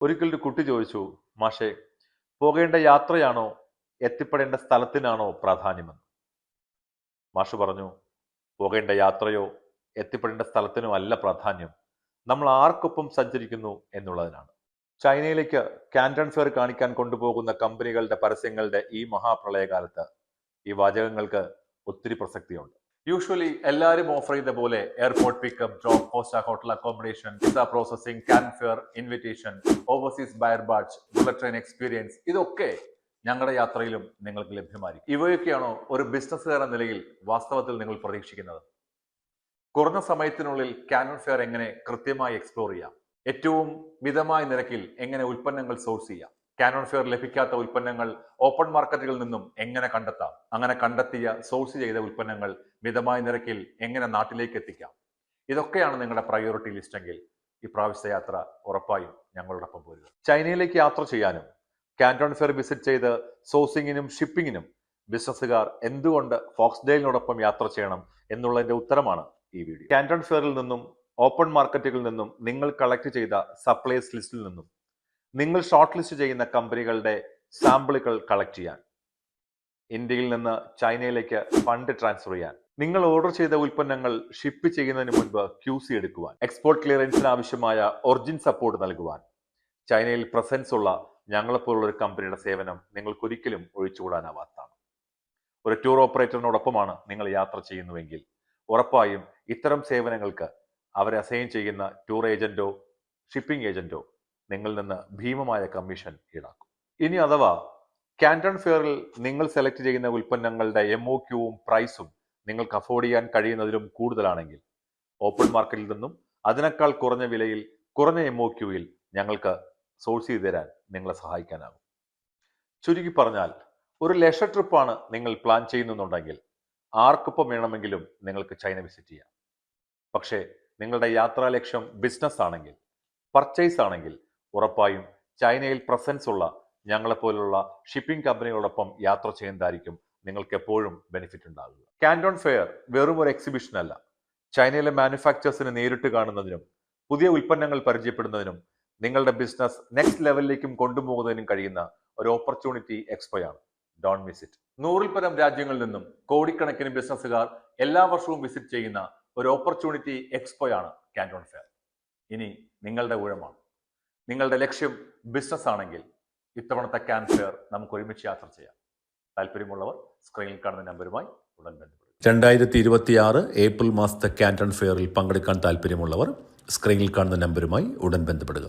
ഒരിക്കൽ ഒരു കുട്ടി ചോദിച്ചു, മാഷേ, പോകേണ്ട യാത്രയാണോ എത്തിപ്പെടേണ്ട സ്ഥലത്തിനാണോ പ്രാധാന്യമെന്ന്? മാഷ് പറഞ്ഞു, പോകേണ്ട യാത്രയോ എത്തിപ്പെടേണ്ട സ്ഥലത്തിനോ അല്ല പ്രാധാന്യം, നമ്മൾ ആർക്കൊപ്പം സഞ്ചരിക്കുന്നു എന്നുള്ളതിനാണ്. ചൈനയിലേക്ക് കാന്റൺ ഫെയർ കാണിക്കാൻ കൊണ്ടുപോകുന്ന കമ്പനികളുടെ പരസ്യങ്ങളുടെ ഈ മഹാപ്രളയകാലത്ത് ഈ വാചകങ്ങൾക്ക് ഒത്തിരി പ്രസക്തിയുണ്ട്. യൂഷ്വലി എല്ലാവരും ഓഫർ ചെയ്ത പോലെ airport pickup, drop, post hotel accommodation, visa processing, Canton fair invitation, overseas buyer badge, bullet train experience, ഇതൊക്കെ ഞങ്ങളുടെ യാത്രയിലും നിങ്ങൾക്ക് ലഭ്യമായിരിക്കും. ഇവയൊക്കെയാണോ ഒരു ബിസിനസ്സുകാർ എന്ന നിലയിൽ വാസ്തവത്തിൽ നിങ്ങൾ പ്രതീക്ഷിക്കുന്നത്? കുറഞ്ഞ സമയത്തിനുള്ളിൽ കാന്റൺ ഫെയർ എങ്ങനെ കൃത്യമായി എക്സ്പ്ലോർ ചെയ്യാം? ഏറ്റവും മിതമായ നിരക്കിൽ എങ്ങനെ ഉൽപ്പന്നങ്ങൾ സോഴ്സ് ചെയ്യാം? കാന്റൺ ഫെയർ ലഭിക്കാത്ത ഉൽപ്പന്നങ്ങൾ ഓപ്പൺ മാർക്കറ്റുകളിൽ നിന്നും എങ്ങനെ കണ്ടെത്താം? അങ്ങനെ കണ്ടെത്തിയ സോഴ്സ് ചെയ്ത ഉൽപ്പന്നങ്ങൾ മിതമായ നിരക്കിൽ എങ്ങനെ നാട്ടിലേക്ക് എത്തിക്കാം? ഇതൊക്കെയാണ് നിങ്ങളുടെ പ്രയോറിറ്റി ലിസ്റ്റെങ്കിൽ ഈ പ്രാവശ്യത്തെ യാത്ര ഉറപ്പായും ഞങ്ങളോടൊപ്പം പോരുക. ചൈനയിലേക്ക് യാത്ര ചെയ്യാനും കാന്റൺ ഫെയർ വിസിറ്റ് ചെയ്ത് സോഴ്സിങ്ങിനും ഷിപ്പിങ്ങിനും ബിസിനസ്സുകാർ എന്തുകൊണ്ട് ഫോക്സ്ഡെയിലിനോടൊപ്പം യാത്ര ചെയ്യണം എന്നുള്ളതിന്റെ ഉത്തരമാണ് ഈ വീഡിയോ. കാന്റൺ ഫെയറിൽ നിന്നും ഓപ്പൺ മാർക്കറ്റുകളിൽ നിന്നും നിങ്ങൾ കളക്ട് ചെയ്ത സപ്ലൈസ് ലിസ്റ്റിൽ നിന്നും നിങ്ങൾ ഷോർട്ട് ലിസ്റ്റ് ചെയ്യുന്ന കമ്പനികളുടെ സാമ്പിളുകൾ കളക്ട് ചെയ്യാൻ, ഇന്ത്യയിൽ നിന്ന് ചൈനയിലേക്ക് ഫണ്ട് ട്രാൻസ്ഫർ ചെയ്യാൻ, നിങ്ങൾ ഓർഡർ ചെയ്ത ഉൽപ്പന്നങ്ങൾ ഷിപ്പ് ചെയ്യുന്നതിന് മുൻപ് QC എടുക്കുവാൻ, എക്സ്പോർട്ട് ക്ലിയറൻസിന് ആവശ്യമായ ഒറിജിൻ സപ്പോർട്ട് നൽകുവാൻ, ചൈനയിൽ പ്രസൻസ് ഉള്ള ഞങ്ങളെപ്പോലുള്ള ഒരു കമ്പനിയുടെ സേവനം നിങ്ങൾക്കൊരിക്കലും ഒഴിച്ചുകൂടാനാവാത്തതാണ്. ഒരു ടൂർ ഓപ്പറേറ്ററിനോടൊപ്പമാണ് നിങ്ങൾ യാത്ര ചെയ്യുന്നുവെങ്കിൽ ഉറപ്പായും ഇത്തരം സേവനങ്ങൾക്ക് അവരെ അസൈൻ ചെയ്യുന്ന ടൂർ ഏജന്റോ ഷിപ്പിംഗ് ഏജന്റോ നിങ്ങളിൽ നിന്ന് ഭീമമായ കമ്മീഷൻ ഈടാക്കും. ഇനി അഥവാ കാന്റൺ ഫെയറിൽ നിങ്ങൾ സെലക്ട് ചെയ്യുന്ന ഉൽപ്പന്നങ്ങളുടെ MOQവും പ്രൈസും നിങ്ങൾക്ക് അഫോർഡ് ചെയ്യാൻ കഴിയുന്നതിലും കൂടുതലാണെങ്കിൽ ഓപ്പൺ മാർക്കറ്റിൽ നിന്നും അതിനേക്കാൾ കുറഞ്ഞ വിലയിൽ കുറഞ്ഞ MOQയിൽ ഞങ്ങൾക്ക് സോഴ്സ് ചെയ്തു തരാൻ നിങ്ങളെ സഹായിക്കാനാകും. ചുരുക്കി പറഞ്ഞാൽ, ഒരു ലെഷർ ട്രിപ്പാണ് നിങ്ങൾ പ്ലാൻ ചെയ്യുന്നുണ്ടെങ്കിൽ ആർക്കൊപ്പം വേണമെങ്കിലും നിങ്ങൾക്ക് ചൈന വിസിറ്റ് ചെയ്യാം. പക്ഷേ നിങ്ങളുടെ യാത്രാ ലക്ഷ്യം ബിസിനസ് ആണെങ്കിൽ, പർച്ചേസ് ആണെങ്കിൽ ഉറപ്പായും ചൈനയിൽ പ്രസൻസ് ഉള്ള ഞങ്ങളെപ്പോലുള്ള ഷിപ്പിംഗ് കമ്പനികളോടൊപ്പം യാത്ര ചെയ്യുന്നതായിരിക്കും നിങ്ങൾക്ക് എപ്പോഴും ബെനിഫിറ്റ് ഉണ്ടാകുക. കാന്റൺ ഫെയർ വെറും ഒരു എക്സിബിഷൻ അല്ല, ചൈനയിലെ മാനുഫാക്ചേഴ്സിനെ നേരിട്ട് കാണുന്നതിനും പുതിയ ഉൽപ്പന്നങ്ങൾ പരിചയപ്പെടുന്നതിനും നിങ്ങളുടെ ബിസിനസ് നെക്സ്റ്റ് ലെവലിലേക്കും കൊണ്ടുപോകുന്നതിനും കഴിയുന്ന ഒരു ഓപ്പർച്യൂണിറ്റി എക്സ്പോയാണ്. Don't miss it. 100-ൽ പരം രാജ്യങ്ങളിൽ നിന്നും കോടിക്കണക്കിന് ബിസിനസ്സുകാർ എല്ലാ വർഷവും വിസിറ്റ് ചെയ്യുന്ന ഒരു ഓപ്പർച്യൂണിറ്റി എക്സ്പോയാണ് കാന്റൺ ഫെയർ. ഇനി നിങ്ങളുടെ ഊഴമാണ്. നിങ്ങളുടെ ലക്ഷ്യം ബിസിനസ് ആണെങ്കിൽ ഇത്തവണത്തെ കാന്റൺ ഫെയർ നമുക്ക് ഒരുമിച്ച് യാത്ര ചെയ്യാം. താല്പര്യമുള്ളവർ സ്ക്രീനിൽ കാണുന്ന നമ്പറുമായി ഉടൻ ബന്ധപ്പെടും. 2026 ഏപ്രിൽ മാസത്തെ കാന്റൺ ഫെയറിൽ പങ്കെടുക്കാൻ താല്പര്യമുള്ളവർ സ്ക്രീനിൽ കാണുന്ന നമ്പറുമായി ഉടൻ ബന്ധപ്പെടുക.